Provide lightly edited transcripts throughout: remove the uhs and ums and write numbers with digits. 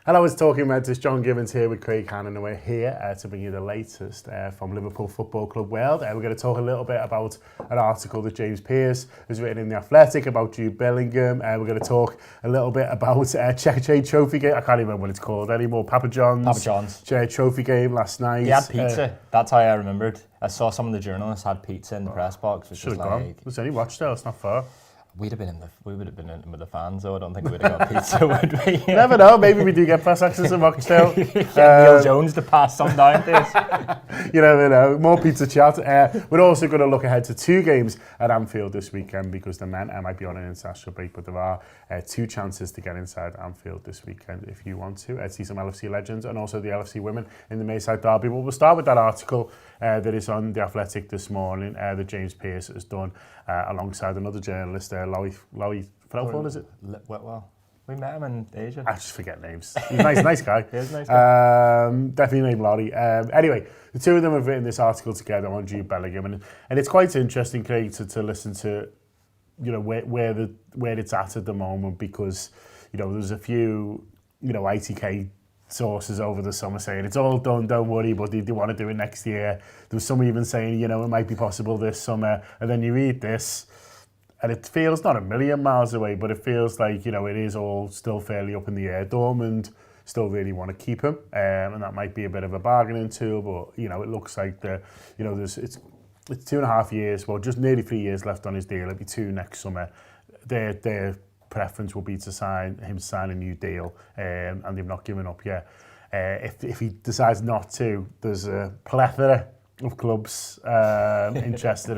Hello, it's Talking Reds. It's John Gibbons here with Craig Hannan, and we're here to bring you the latest from Liverpool Football Club world. We're going to talk a little bit about an article that James Pearce has written in The Athletic about Jude Bellingham. We're going to talk a little bit about Check Trophy game. I can't even remember what it's called anymore. Papa John's Trophy game last night. He had pizza. That's how I remembered. I saw some of the journalists had pizza in the press box. Should have gone. There's only Rochdale. It's not far. We would have been in with the fans, though. I don't think we would have got pizza, would we? Never know. Maybe we do get press access in Rochdale. Neil Jones to pass some down to us. You never know. More pizza chat. We're also going to look ahead to two games at Anfield this weekend because the men might be on an international break, but there are two chances to get inside Anfield this weekend if you want to see some LFC legends and also the LFC women in the Merseyside derby. But we'll start with that article that is on The Athletic this morning that James Pearce has done alongside another journalist, Lowy Felford, is it? Well, we met him in Asia. I just forget names. He's a nice guy. He is a nice guy. Definitely named Laurie. Anyway, the two of them have written this article together on Jude Bellingham, and it's quite interesting, Craig, to listen to, you know, where it's at the moment, because, you know, there's a few, you know, ITK sources over the summer saying it's all done, don't worry, but they want to do it next year. There was some even saying, you know, it might be possible this summer, and then you read this and it feels not a million miles away, but it feels like, you know, it is all still fairly up in the air. Dortmund still really want to keep him, and that might be a bit of a bargaining tool, but, you know, it looks like you know, it's 2.5 years, well, just nearly 3 years left on his deal. It'll be 2 next summer. Their preference will be to sign a new deal, and they've not given up yet. If he decides not to, there's a plethora of clubs interested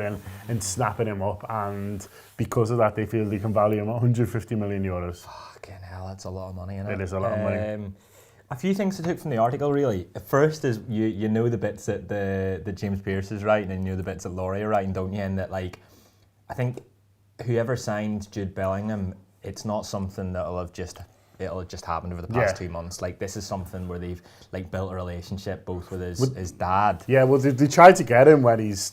in snapping him up, and because of that, they feel they can value him at 150 million euros. Fucking hell, that's a lot of money, isn't it? It is a lot of money. A few things I took from the article, really. First is you know the bits that James Pearce is writing, and you know the bits that Laurie are writing, don't you? And that, like, I think whoever signed Jude Bellingham, it's not something it'll have just happened over the past 2 months. Like, this is something where they've like built a relationship both with his dad. Yeah, well, they tried to get him when he's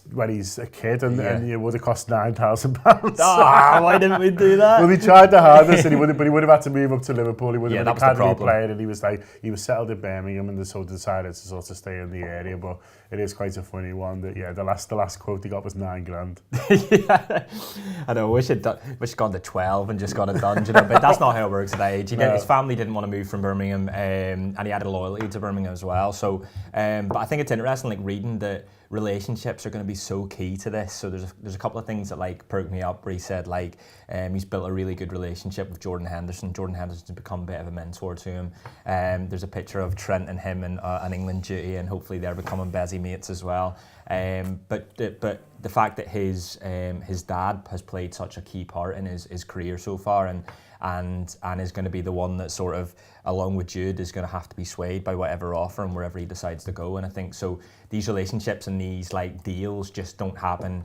a kid, and it would have cost £9,000. Why didn't we do that? Well, they tried the hardest, but he would have had to move up to Liverpool. He would have been an academy player, and he was settled in Birmingham, and so decided to sort of stay in the area. But it is quite a funny one that the last quote he got was £9,000. Yeah, I know. Wish he'd gone to 12 and just got it done, you know. But that's not how it works at that age. His family didn't want to move from Birmingham, and he had a loyalty to Birmingham as well. So, but I think it's interesting, like, reading that relationships are going to be so key to this. So there's a couple of things that like perked me up where he said, like, he's built a really good relationship with Jordan Henderson. Jordan Henderson's become a bit of a mentor to him. There's a picture of Trent and him and an England duty, and hopefully they're becoming busy mates as well. But the fact that his dad has played such a key part in his career so far, and is going to be the one that sort of, along with Jude, is going to have to be swayed by whatever offer and wherever he decides to go. And I think so these relationships and these like deals just don't happen.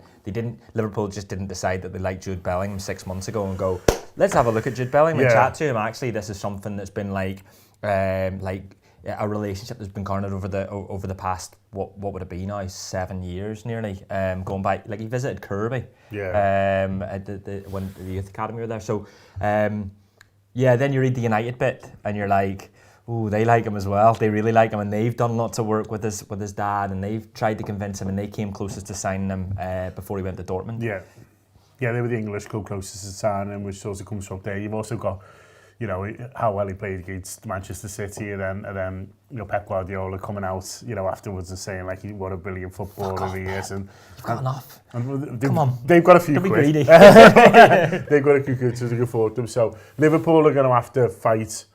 Liverpool just didn't decide that they liked Jude Bellingham 6 months ago and go, let's have a look at Jude Bellingham and chat to him. Actually, this is something that's been like a relationship that's been garnered over the past, what would it be now, 7 years nearly, going back. Like, he visited Kirby at when the youth academy were there. So then you read the United bit and you're like, oh, they like him as well. They really like him, and they've done lots of work with his dad, and they've tried to convince him, and they came closest to signing him before he went to Dortmund. Yeah, they were the English club closest to signing him, which sort of comes from there. You've also got, you know, how well he played against Manchester City, and then you know, Pep Guardiola coming out, you know, afterwards and saying like, what a brilliant footballer he is. And you've got enough. Come on, they've got a few quid. They've got a few quid to afford them. So Liverpool are going to have to fight.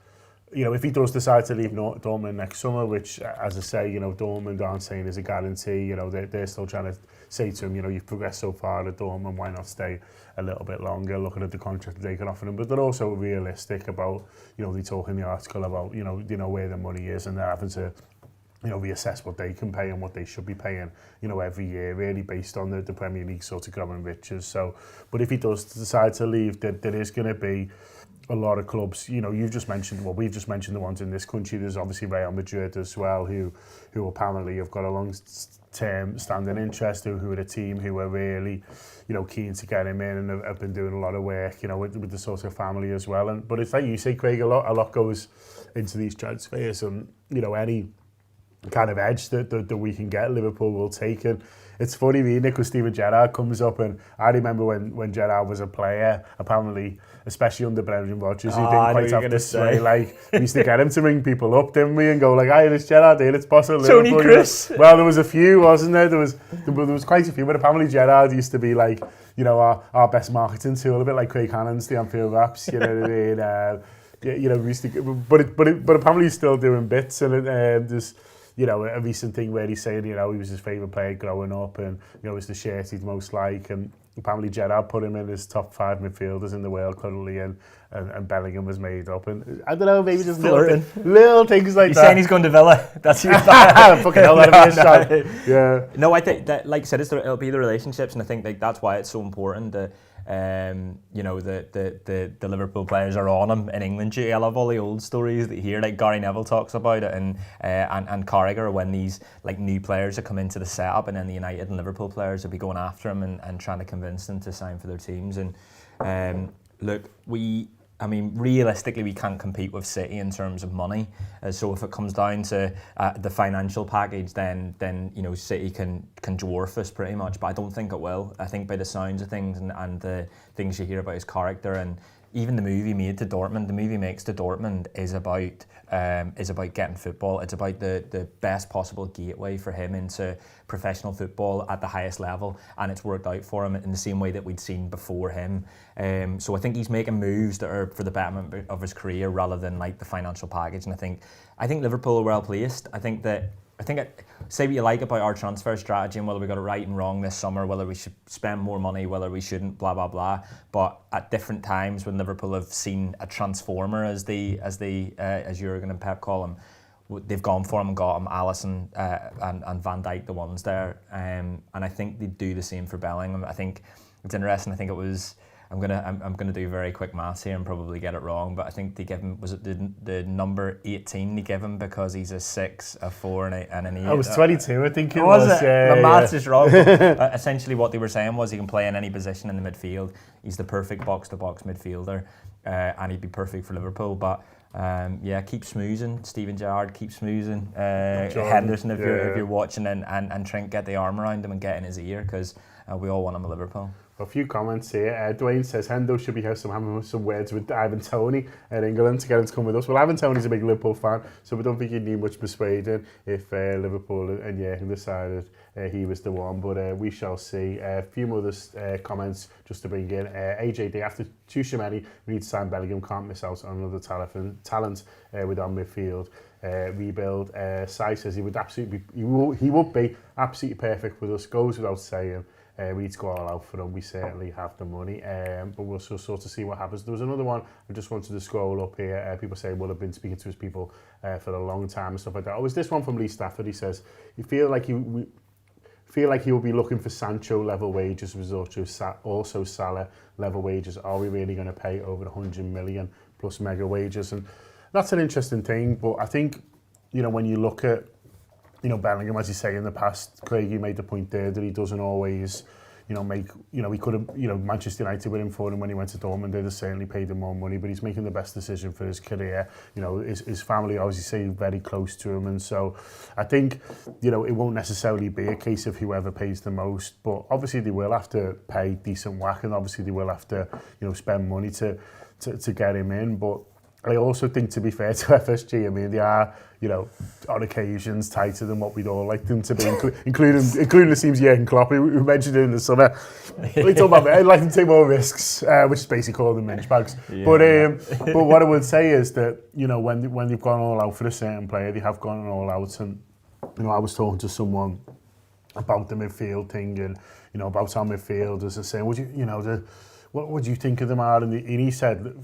You know, if he does decide to leave Dortmund next summer, which, as I say, you know, Dortmund aren't saying is a guarantee. You know, they're still trying to say to him, you know, you've progressed so far at Dortmund, why not stay a little bit longer, looking at the contract that they can offer him. But they're also realistic about, you know, they talk in the article about, you know where the money is, and they're having to, you know, reassess what they can pay and what they should be paying, you know, every year, really based on the Premier League sort of growing riches. So, but if he does decide to leave, there is going to be a lot of clubs. You know, we've just mentioned the ones in this country. There's obviously Real Madrid as well, who apparently have got a long-term standing interest, who are a team who are really, you know, keen to get him in, and have been doing a lot of work, you know, with the sort of family as well. But it's like you say, Craig, a lot goes into these transfers, and any kind of edge that we can get, Liverpool will take. And it's funny reading it because Steven Gerrard comes up, and I remember when Gerrard was a player, apparently, especially under Brendan Rodgers, he didn't quite have this way. Like, we used to get him to ring people up, didn't we, and go like, "Hi, it's Gerrard here, it's boss at Liverpool." Tony Chris. Well, there was a few, wasn't there? There was quite a few, but apparently Gerrard used to be like, our best marketing tool, a bit like Craig Hannan's the Anfield Wraps, you know what I mean? We used to, but apparently he's still doing bits, and there's a recent thing where he's saying, he was his favourite player growing up, and, it's the shirt he'd most like, and apparently Gerrard put him in his top 5 midfielders in the world currently, and Bellingham was made up, and I don't know, maybe just little things like that. He's saying he's going to Villa. That's your fucking hell, that'd be a shot. Yeah. No, I think that, like I said, it'll be the relationships, and I think that's why it's so important that the Liverpool players are on him in England. I love all the old stories that you hear, like Gary Neville talks about it, and Carragher, when these like new players that come into the setup, and then the United and Liverpool players will be going after him and trying to convince them to sign for their teams. And look, realistically, we can't compete with City in terms of money. So if it comes down to the financial package, then City can dwarf us pretty much. But I don't think it will. I think by the sounds of things and the things you hear about his character, and even the movie made to Dortmund, the movie makes to Dortmund is about getting football. It's about the best possible gateway for him into professional football at the highest level, and it's worked out for him in the same way that we'd seen before him. So I think he's making moves that are for the betterment of his career rather than like the financial package. And I think Liverpool are well placed. I think say what you like about our transfer strategy and whether we got it right and wrong this summer, whether we should spend more money, whether we shouldn't, blah blah blah. But at different times when Liverpool have seen a transformer, as Jurgen and Pep call him, they've gone for him and got him. Alisson and Van Dijk, the ones there, and I think they do the same for Bellingham. I think it's interesting. I think it was. I'm gonna do very quick maths here and probably get it wrong, but I think they give him, was it the number 18 they give him because he's a 6, a 4 and an 8. It was 22, I think it was. Was it? My maths is wrong. Essentially what they were saying was he can play in any position in the midfield. He's the perfect box-to-box midfielder, and he'd be perfect for Liverpool. But keep smoozing, Steven Gerrard, keep smoozing. Henderson, if you're watching, and try and get the arm around him and get in his ear, because we all want him at Liverpool. A few comments here. Dwayne says Hendo should be having some words with Ivan Toney at England to get him to come with us. Well, Ivan Toney's a big Liverpool fan, so we don't think he'd need much persuading if Liverpool and Jurgen decided he was the one. But we shall see. A few more comments just to bring in. AJD, after Tchouaméni, we need to sign Bellingham. Can't miss out on another talent with our midfield. Rebuild. Sai says he would be absolutely perfect with us. Goes without saying. We need to go all out for them. We certainly have the money, but we'll sort of see what happens. There was another one I just wanted to scroll up here. People say, well, I've been speaking to his people for a long time and stuff like that. Oh, was this one from Lee Stafford? He says, you feel like he will be looking for Sancho level wages, also Salah level wages. Are we really going to pay over 100 million plus mega wages? And that's an interesting thing, but I think, when you look at Bellingham, as you say in the past, Craig, you made the point there that he doesn't always, make, he could have, Manchester United were in for him when he went to Dortmund. They'd have certainly paid him more money, but he's making the best decision for his career. His family, as you say, very close to him. And so I think, it won't necessarily be a case of whoever pays the most, but obviously they will have to pay decent whack, and obviously they will have to, spend money to get him in. But I also think, to be fair to FSG, they are, on occasions tighter than what we'd all like them to be, including it seems Jurgen Klopp, who mentioned it in the summer. We talk about I'd like them to take more risks, which is basically called them mince bags. Yeah. But what I would say is that, when they've gone all out for a certain player, they have gone all out. And, I was talking to someone about the midfield thing and, about our midfielders and saying, what would you think of them are? And he said,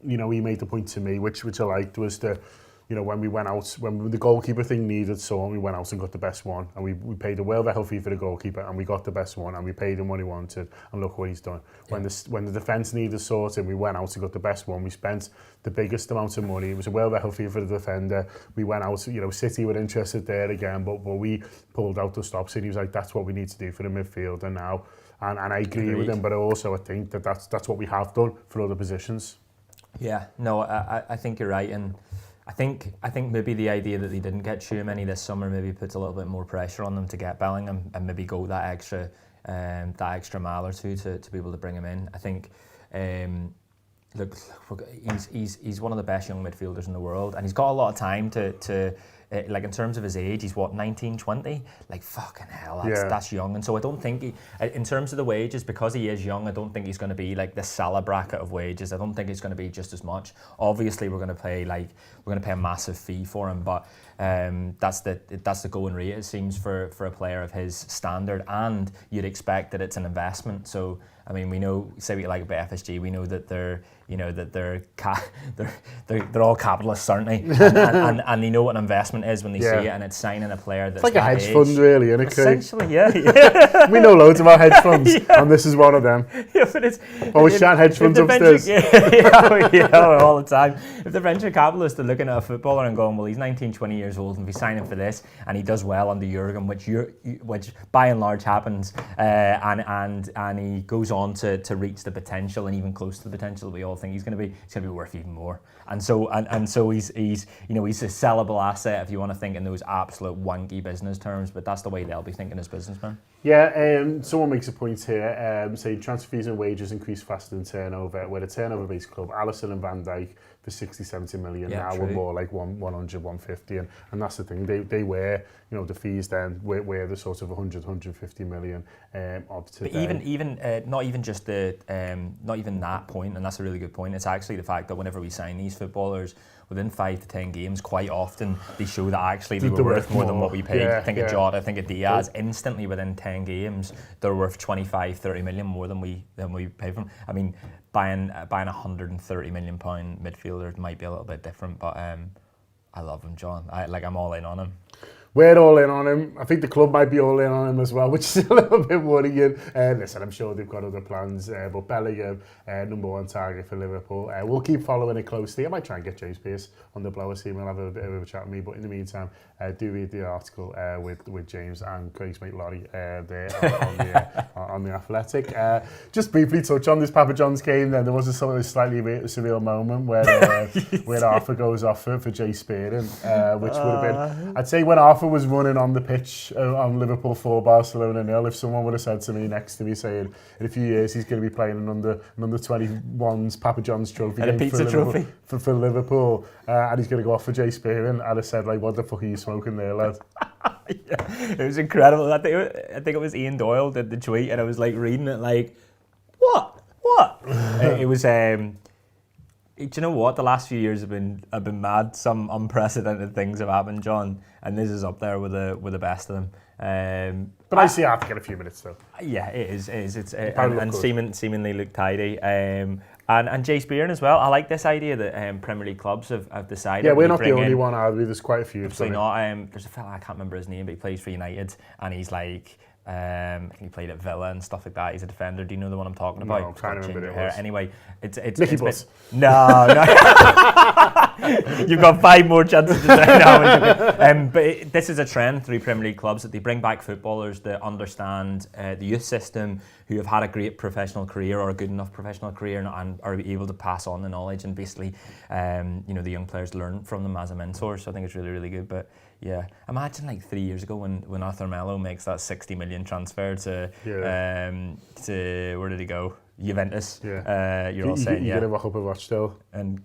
he made the point to me, which I liked, was that, when we went out, when the goalkeeper thing needed someone, we went out and got the best one. And we paid a well-vetted fee for the goalkeeper, and we got the best one, and we paid him what he wanted, and look what he's done. Yeah. When the defence needed sorting, we went out and got the best one. We spent the biggest amount of money. It was a well-vetted fee for the defender. We went out, City were interested there again, but we pulled out the stops, and he was like, that's what we need to do for the midfielder now. And I agree with him, but also I think that's what we have done for other positions. Yeah, no, I think you're right, and I think maybe the idea that they didn't get Tchouaméni this summer maybe puts a little bit more pressure on them to get Bellingham and maybe go that extra mile or two to be able to bring him in. I think. Look, he's one of the best young midfielders in the world, and he's got a lot of time to like in terms of his age, he's what, 19, 20? Like fucking hell, that's young. And so I don't think in terms of the wages, because he is young, I don't think he's going to be like the Salah bracket of wages. I don't think it's going to be just as much. Obviously, we're going to pay a massive fee for him, but that's the going rate, it seems, for a player of his standard, and you'd expect that it's an investment. So I mean, we know, say what you like about FSG, we know that they're all capitalists, aren't they? And they know what an investment is when they see it, and it's signing a player that's it's like a hedge age. fund, really, isn't it, Craig? Essentially, yeah. We know loads about hedge funds, and this is one of them. Yeah, but it's always chat hedge funds upstairs. All the time. If the venture capitalists are looking at a footballer and going, well, he's 19, 20 years old, and if he's signing for this, and he does well under Jurgen, which by and large happens, and he goes on to reach the potential, and even close to the potential we all think he's going to be worth even more. And so he's a sellable asset if you want to think in those absolute wanky business terms, but that's the way they'll be thinking as businessmen. Yeah, someone makes a point here, saying transfer fees and wages increase faster than turnover. We're a turnover-based club. Alisson and Van Dijk for 60, 70 million. Now we're more like 100, 150, and that's the thing. They were, the fees then were the sort of 100, 150 million of today. But even not even just not even that point, and that's a really good point. It's actually the fact that whenever we sign these footballers, within 5 to 10 games, quite often they show that actually they were worth more than what we paid. I think of Jota, I think of Diaz. Instantly within 10 games, they're worth 25, 30 million more than we paid for them. I mean, buying a £130 million midfielder might be a little bit different, but I love him, John. I'm all in on him. We're all in on him. I think the club might be all in on him as well, which is a little bit worrying. Listen, I'm sure they've got other plans, but Bellingham, number one target for Liverpool. We'll keep following it closely. I might try and get James Pearce on the blower team. We'll have a bit of a chat with me, but in the meantime, do read the article with James and Craig's mate Laurie there on the Athletic. Just briefly touch on this Papa John's game. Then there was a slightly surreal moment where Arthur goes off for Jay Spearing, which would have been, I'd say, when Arthur was running on the pitch on Liverpool 4 Barcelona 0, if someone would have said to me next to me saying in a few years he's going to be playing an under 21's Papa John's trophy and game a pizza trophy for Liverpool, and he's going to go off for Jay Spearing, I'd have said, like, what the fuck are you smoking there, lad? It was incredible. I think it was Ian Doyle did the tweet, and I was like reading it like, what? It was do you know what? The last few years have been mad. Some unprecedented things have happened, John, and this is up there with the best of them. But I see Arthur get a few minutes though. Yeah, it is. It's and seemingly look tidy. And Jay Spearing as well. I like this idea that Premier League clubs have decided. Yeah, we're not the only one, are we? There's quite a few. Absolutely not. There's a fella, I can't remember his name, but he plays for United, and he's like, I think he played at Villa and stuff like that. He's a defender. Do you know the one I'm talking about? No, I'm trying to remember it. Anyway, it's Nicky Butt. No. You've got 5 more chances to say no. But this is a trend through Premier League clubs that they bring back footballers that understand the youth system, who have had a great professional career or a good enough professional career and are able to pass on the knowledge, and basically, the young players learn from them as a mentor. So I think it's really, really good. But yeah, imagine like 3 years ago when Arthur Melo makes that 60 million transfer to where did he go? Juventus. Yeah. You're all saying, you're going to rock up a watch still. And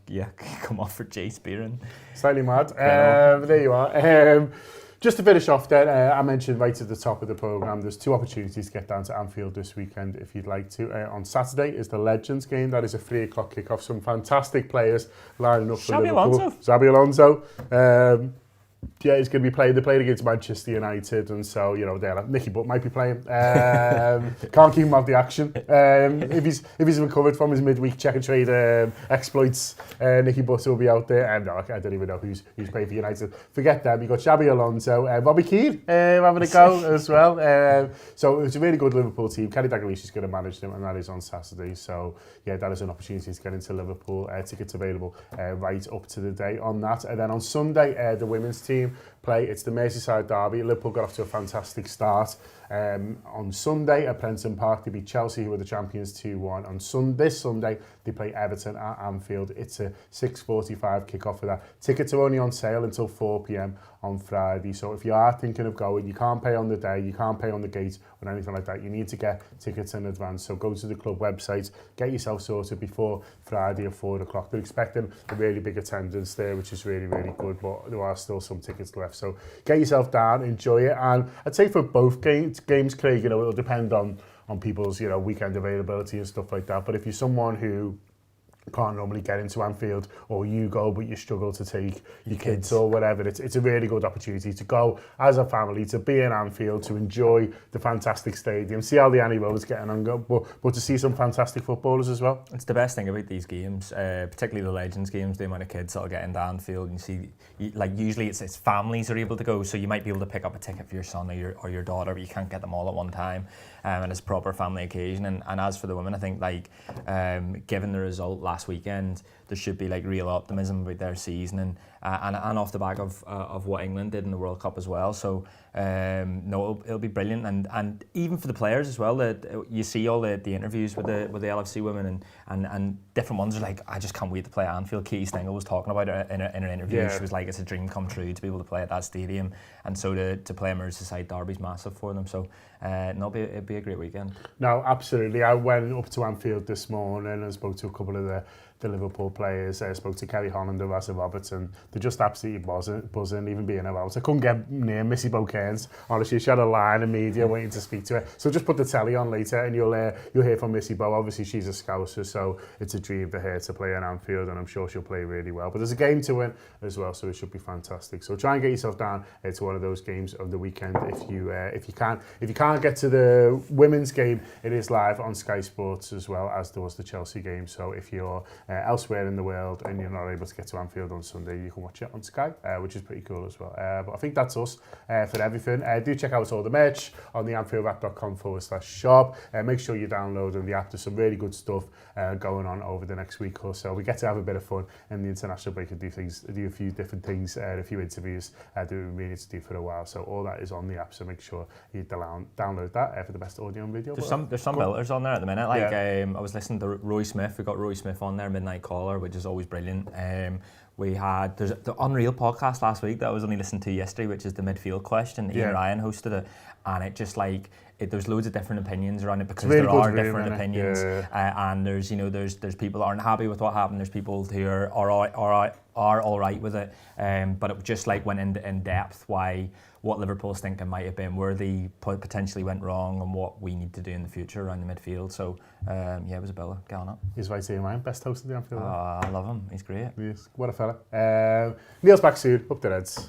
come off for Jay Spearing. Slightly mad. There you are. Just to finish off then, I mentioned right at the top of the programme, there's 2 opportunities to get down to Anfield this weekend if you'd like to. On Saturday is the Legends game. That is a 3 o'clock kick-off. Some fantastic players lining up for Liverpool. Xabi Alonso. Yeah, he's going to be playing. They played against Manchester United, and so Nicky Butt might be playing. Can't keep him off the action. If he's recovered from his midweek check and trade exploits, Nicky Butt will be out there. And I don't even know who's playing for United. Forget them. You got Xabi Alonso, Robbie Keane having a go as well. So it's a really good Liverpool team. Kenny Dalglish is going to manage them, and that is on Saturday. So yeah, that is an opportunity to get into Liverpool. Tickets available right up to the day on that. And then on Sunday, the women's team team play. It's the Merseyside derby. Liverpool got off to a fantastic start on Sunday at Prenton Park. They beat Chelsea, who were the champions, 2-1. On this Sunday, they play Everton at Anfield. It's a 6:45 kick-off for that. Tickets are only on sale until 4 p.m. on Friday. So if you are thinking of going, you can't pay on the day, you can't pay on the gate or anything like that. You need to get tickets in advance. So go to the club website, get yourself sorted before Friday at 4 o'clock. They're expecting a really big attendance there, which is really, really good, but there are still some tickets left. So get yourself down, enjoy it. And I'd say for both games, Craig, it'll depend on people's, weekend availability and stuff like that. But if you're someone who can't normally get into Anfield, or you go but you struggle to take your kids or whatever, it's a really good opportunity to go as a family, to be in Anfield, to enjoy the fantastic stadium, see how the Annie Road's getting on, but to see some fantastic footballers as well. It's the best thing about these games, particularly the Legends games, the amount of kids that'll get into Anfield. And see, usually it's families are able to go, so you might be able to pick up a ticket for your son or your daughter, but you can't get them all at one time. And it's a proper family occasion. And as for the women, I think given the result last weekend, there should be real optimism about their season and off the back of what England did in the World Cup as well. So no, it'll be brilliant, and even for the players as well. That you see all the interviews with the LFC women and different ones are I just can't wait to play at Anfield. Katie Stengel was talking about it in an interview. She was it's a dream come true to be able to play at that stadium, and so to play a Merseyside derby is massive for them. So it'd be a great weekend. No, absolutely. I went up to Anfield this morning and spoke to a couple of the Liverpool players. I spoke to Kelly Holland and Razza Robertson. They're just absolutely buzzing, even being about. I couldn't get near Missy Bocairns. Honestly, she had a line of media waiting to speak to her. So just put the telly on later and you'll hear from Missy Bo. Obviously, she's a Scouser, so it's a dream for her to play in Anfield, and I'm sure she'll play really well. But there's a game to win as well, so it should be fantastic. So try and get yourself down to one of those games of the weekend if you can. If you can't get to the women's game, it is live on Sky Sports as well, as there was the Chelsea game. So if you're elsewhere in the world and you're not able to get to Anfield on Sunday, you can watch it on Sky, which is pretty cool as well. But I think that's us for everything. Do check out all the merch on the AnfieldWrap.com/shop. Make sure you're downloading the app. There's some really good stuff going on over the next week or so. We get to have a bit of fun in the international break and do a few different things, a few interviews that we really need to do for a while. So all that is on the app, so make sure you download that for the best audio and video. There's some builders on there at the minute. I was listening to Roy Smith. We got Roy Smith on there, Midnight Caller, which is always brilliant. There's the Unreal podcast last week that I was only listening to yesterday, which is the midfield question. Ian Ryan hosted it, and it just there's loads of different opinions around it, because really there are different opinions, and there's people that aren't happy with what happened. There's people who are all right with it, but it just went in depth what Liverpool's thinking might have been, where they potentially went wrong, and what we need to do in the future around the midfield. So it was a biller. Get on it. He's right here, man. Best host of the Anfield. I love him. He's great. Yes, what a fella. Neil's back soon. Up the Reds.